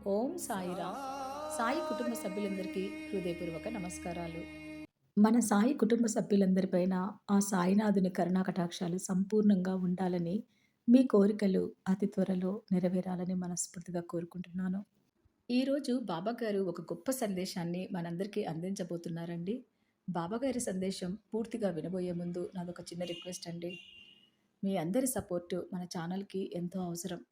ఓం సాయిరామ్. సాయి కుటుంబ సభ్యులందరికీ హృదయపూర్వక నమస్కారాలు. మన సాయి కుటుంబ సభ్యులందరిపైన ఆ సాయినాథుని కరుణా కటాక్షాలు సంపూర్ణంగా ఉండాలని, మీ కోరికలు అతి త్వరలో నెరవేరాలని మనస్ఫూర్తిగా కోరుకుంటున్నాను. ఈరోజు బాబాగారు ఒక గొప్ప సందేశాన్ని మనందరికీ అందించబోతున్నారండి. బాబాగారి సందేశం పూర్తిగా వినబోయే ముందు నాదొక చిన్న రిక్వెస్ట్ అండి. మీ అందరి సపోర్టు మన ఛానల్‌కి ఎంతో అవసరం.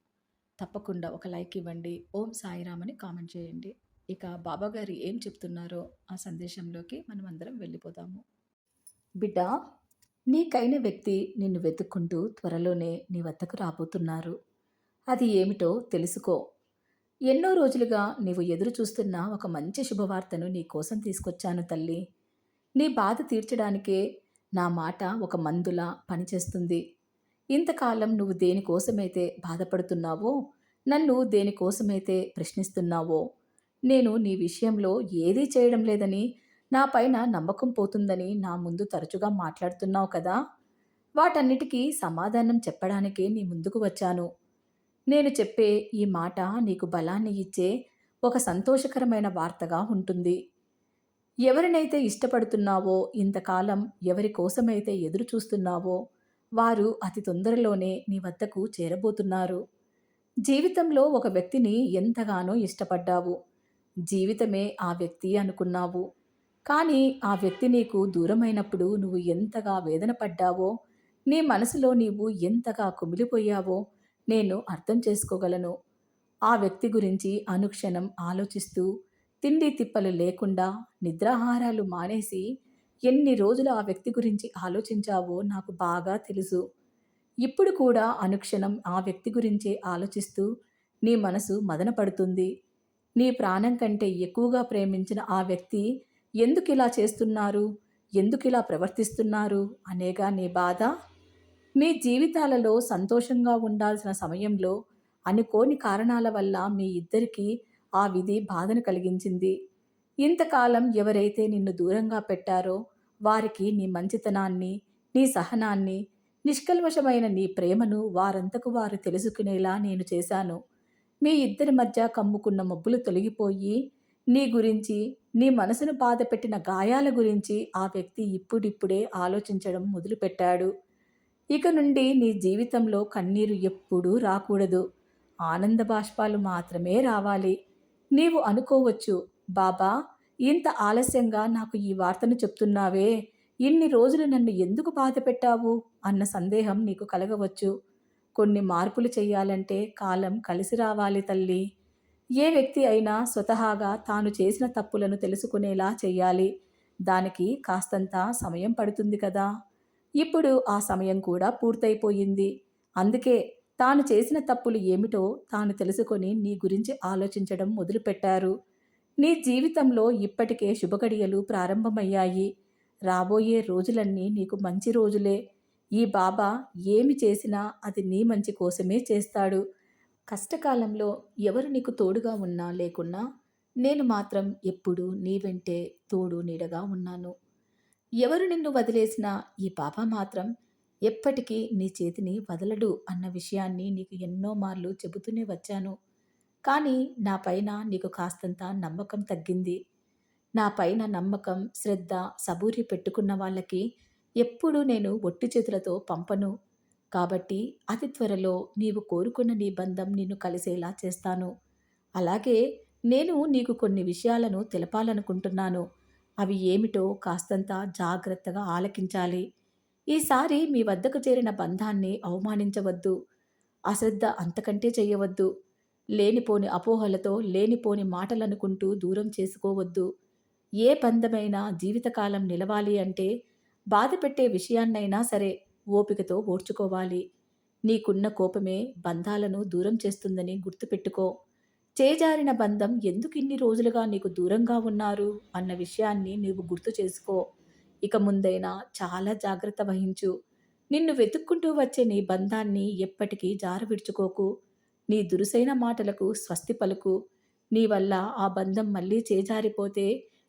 తప్పకుండా ఒక లైక్ ఇవ్వండి. ఓం సాయిరామ్ అని కామెంట్ చేయండి. ఇక బాబాగారు ఏం చెప్తున్నారో ఆ సందేశంలోకి మనమందరం వెళ్ళిపోదాము. బిడ్డా, నీకైన వ్యక్తి నిన్ను వెతుక్కుంటూ త్వరలోనే నీ వద్దకు రాబోతున్నారు. అది ఏమిటో తెలుసుకో. ఎన్నో రోజులుగా నీవు ఎదురు చూస్తున్న ఒక మంచి శుభవార్తను నీ కోసం తీసుకొచ్చాను తల్లి. నీ బాధ తీర్చడానికే నా మాట ఒక మందులా పనిచేస్తుంది. ఇంతకాలం నువ్వు దేనికోసమైతే బాధపడుతున్నావో, నన్ను దేనికోసమైతే ప్రశ్నిస్తున్నావో, నేను నీ విషయంలో ఏదీ చేయడం లేదని, నా పైన నమ్మకం పోతుందని నా ముందు తరచుగా మాట్లాడుతున్నావు కదా! వాటన్నిటికీ సమాధానం చెప్పడానికే నీ ముందుకు వచ్చాను. నేను చెప్పే ఈ మాట నీకు బలాన్ని ఇచ్చే ఒక సంతోషకరమైన వార్తగా ఉంటుంది. ఎవరినైతే ఇష్టపడుతున్నావో, ఇంతకాలం ఎవరి కోసమైతే ఎదురు చూస్తున్నావో, వారు అతి తొందరలోనే నీ వద్దకు చేరబోతున్నారు. జీవితంలో ఒక వ్యక్తిని ఎంతగానో ఇష్టపడ్డావు. జీవితమే ఆ వ్యక్తి అనుకున్నావు. కానీ ఆ వ్యక్తి నీకు దూరమైనప్పుడు నువ్వు ఎంతగా వేదన పడ్డావో, నీ మనసులో నీవు ఎంతగా కుమిలిపోయావో నేను అర్థం చేసుకోగలను. ఆ వ్యక్తి గురించి అనుక్షణం ఆలోచిస్తూ, తిండి తిప్పలు లేకుండా, నిద్రాహారాలు మానేసి ఎన్ని రోజులు ఆ వ్యక్తి గురించి ఆలోచించావో నాకు బాగా తెలుసు. ఇప్పుడు కూడా అనుక్షణం ఆ వ్యక్తి గురించే ఆలోచిస్తూ నీ మనసు మదనపడుతుంది. నీ ప్రాణం కంటే ఎక్కువగా ప్రేమించిన ఆ వ్యక్తి ఎందుకిలా చేస్తున్నారు? ఎందుకిలా ప్రవర్తిస్తున్నారు? అనేగా నీ బాధ? మీ జీవితాలలో సంతోషంగా ఉండాల్సిన సమయంలో అనుకోని కారణాల వల్ల మీ ఇద్దరికీ ఆ విధి బాధను కలిగించింది. ఇంతకాలం ఎవరైతే నిన్ను దూరంగా పెట్టారో వారికి నీ మంచితనాన్ని, నీ సహనాన్ని, నిష్కల్మషమైన నీ ప్రేమను వారంతకు వారు తెలుసుకునేలా నేను చేశాను. మీ ఇద్దరి మధ్య కమ్ముకున్న మబ్బులు తొలగిపోయి, నీ గురించి, నీ మనసును బాధపెట్టిన గాయాల గురించి ఆ వ్యక్తి ఇప్పుడిప్పుడే ఆలోచించడం మొదలుపెట్టాడు. ఇక నుండి నీ జీవితంలో కన్నీరు ఎప్పుడూ రాకూడదు. ఆనంద బాష్పాలు మాత్రమే రావాలి. నీవు అనుకోవచ్చు, బాబా, ఇంత ఆలస్యంగా నాకు ఈ వార్తను చెప్తున్నావే, ఇన్ని రోజులు నన్ను ఎందుకు బాధపెట్టావు అన్న సందేహం నీకు కలగవచ్చు. కొన్ని మార్పులు చెయ్యాలంటే కాలం కలిసి రావాలి తల్లి. ఏ వ్యక్తి అయినా స్వతహాగా తాను చేసిన తప్పులను తెలుసుకునేలా చెయ్యాలి. దానికి కాస్తంత సమయం పడుతుంది కదా! ఇప్పుడు ఆ సమయం కూడా పూర్తయిపోయింది. అందుకే తాను చేసిన తప్పులు ఏమిటో తాను తెలుసుకొని నీ గురించి ఆలోచించడం మొదలుపెట్టారు. నీ జీవితంలో ఇప్పటికే శుభగడియలు ప్రారంభమయ్యాయి. రాబోయే రోజులన్నీ నీకు మంచి రోజులే. ఈ బాబా ఏమి చేసినా అది నీ మంచి కోసమే చేస్తాడు. కష్టకాలంలో ఎవరు నీకు తోడుగా ఉన్నా లేకున్నా, నేను మాత్రం ఎప్పుడూ నీ వెంటే తోడు నీడగా ఉన్నాను. ఎవరు నిన్ను వదిలేసినా ఈ బాబా మాత్రం ఎప్పటికీ నీ చేతిని వదలడు అన్న విషయాన్ని నీకు ఎన్నో మార్లు చెబుతూనే వచ్చాను. కానీ నా పైన నీకు కాస్తంత నమ్మకం తగ్గింది. నా పైన నమ్మకం, శ్రద్ధ, సబూరి పెట్టుకున్న వాళ్ళకి ఎప్పుడూ నేను ఒట్టి చేతులతో పంపను. కాబట్టి అతి త్వరలో నీవు కోరుకున్న నీ బంధం నిన్ను కలిసేలా చేస్తాను. అలాగే నేను నీకు కొన్ని విషయాలను తెలపాలనుకుంటున్నాను. అవి ఏమిటో కాస్తంత జాగ్రత్తగా ఆలకించాలి. ఈసారి మీ వద్దకు చేరిన బంధాన్ని అవమానించవద్దు. అశ్రద్ధ అంతకంటే చెయ్యవద్దు. లేనిపోని అపోహలతో లేనిపోని మాటలనుకుంటూ దూరం చేసుకోవద్దు. ఏ బంధమైనా జీవితకాలం నిలవాలి అంటే బాధపెట్టే విషయాన్నైనా సరే ఓపికతో ఓర్చుకోవాలి. నీకున్న కోపమే బంధాలను దూరం చేస్తుందని గుర్తుపెట్టుకో. చేజారిన బంధం ఎందుకిన్ని రోజులుగా నీకు దూరంగా ఉన్నారు అన్న విషయాన్ని నీవు గుర్తు చేసుకో. ఇక ముందైనా చాలా జాగ్రత్త వహించు. నిన్ను వెతుక్కుంటూ వచ్చే నీ బంధాన్ని ఎప్పటికీ జారవిడుచుకోకు. నీ దురుసైన మాటలకు స్వస్తి పలుకు. నీ వల్ల ఆ బంధం మళ్ళీ చేజారిపోతే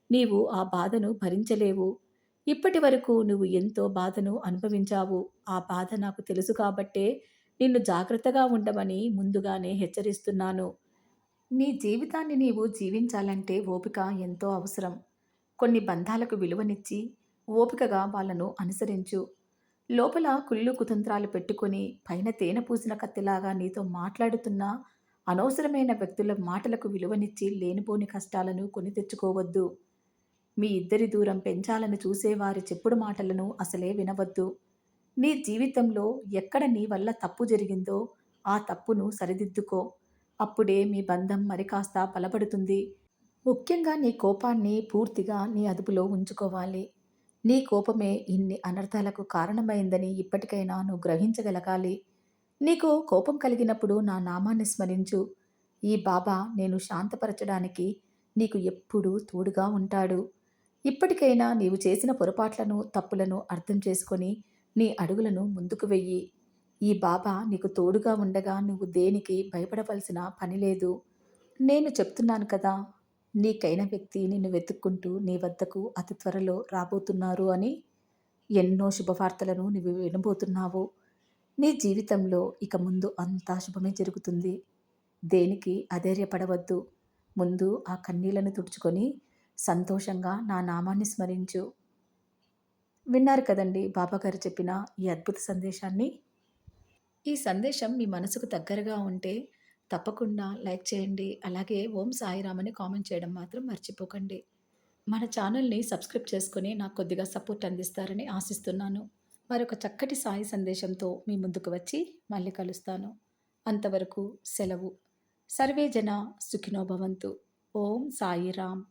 నీవు ఆ బాధను భరించలేవు. ఇప్పటి వరకు నువ్వు ఎంతో బాధను అనుభవించావు. ఆ బాధ నాకు తెలుసు కాబట్టే నిన్ను జాగ్రత్తగా ఉండమని ముందుగానే హెచ్చరిస్తున్నాను. నీ జీవితాన్ని నీవు జీవించాలంటే ఓపిక ఎంతో అవసరం. కొన్ని బంధాలకు విలువనిచ్చి, ఓపికగా వాళ్ళను అనుసరించు. లోపల కుళ్ళు కుతంత్రాలు పెట్టుకొని, పైన తేనె పూసిన కత్తిలాగా నీతో మాట్లాడుతున్న అనవసరమైన వ్యక్తుల మాటలకు విలువనిచ్చి, లేనిపోని కష్టాలను కొని తెచ్చుకోవద్దు. మీ ఇద్దరి దూరం పెంచాలని చూసేవారి చెప్పుడు మాటలను అసలే వినవద్దు. నీ జీవితంలో ఎక్కడ నీ వల్ల తప్పు జరిగిందో, ఆ తప్పును సరిదిద్దుకో. అప్పుడే మీ బంధం మరి కాస్త బలపడుతుంది. ముఖ్యంగా నీ కోపాన్ని పూర్తిగా నీ అదుపులో ఉంచుకోవాలి. నీ కోపమే ఇన్ని అనర్థాలకు కారణమైందని ఇప్పటికైనా నువ్వు గ్రహించగలగాలి. నీకు కోపం కలిగినప్పుడు నా నామాన్ని స్మరించు. ఈ బాబా నేను శాంతపరచడానికి నీకు ఎప్పుడూ తోడుగా ఉంటాడు. ఇప్పటికైనా నీవు చేసిన పొరపాట్లను, తప్పులను అర్థం చేసుకొని నీ అడుగులను ముందుకు వెయ్యి. ఈ బాబా నీకు తోడుగా ఉండగా నువ్వు దేనికి భయపడవలసిన పని లేదు. నేను చెప్తున్నాను కదా! నీకైన వ్యక్తి నిన్ను వెతుక్కుంటూ నీ వద్దకు అతి త్వరలో రాబోతున్నారు అని. ఎన్నో శుభవార్తలను నువ్వు వినబోతున్నావు. నీ జీవితంలో ఇక ముందు అంతా శుభమే జరుగుతుంది. దేనికి అధైర్యపడవద్దు. ముందు ఆ కన్నీళ్లను తుడుచుకొని సంతోషంగా నా నామాన్ని స్మరించు. విన్నారు కదండీ బాబాగారు చెప్పిన ఈ అద్భుత సందేశాన్ని. ఈ సందేశం మీ మనసుకు దగ్గరగా ఉంటే తప్పకుండా లైక్ చేయండి. అలాగే ఓం సాయిరామ్ అని కామెంట్ చేయడం మాత్రం మర్చిపోకండి. మన ఛానల్‌ని సబ్స్క్రైబ్ చేసుకొని నాకు కొద్దిగా సపోర్ట్ అందిస్తారని ఆశిస్తున్నాను. మరొక చక్కటి సాయి సందేశంతో మీ ముందుకు వచ్చి మళ్ళీ కలుస్తాను. అంతవరకు సెలవు. సర్వే జన సుఖినో భవంతు. ఓం సాయిరామ్.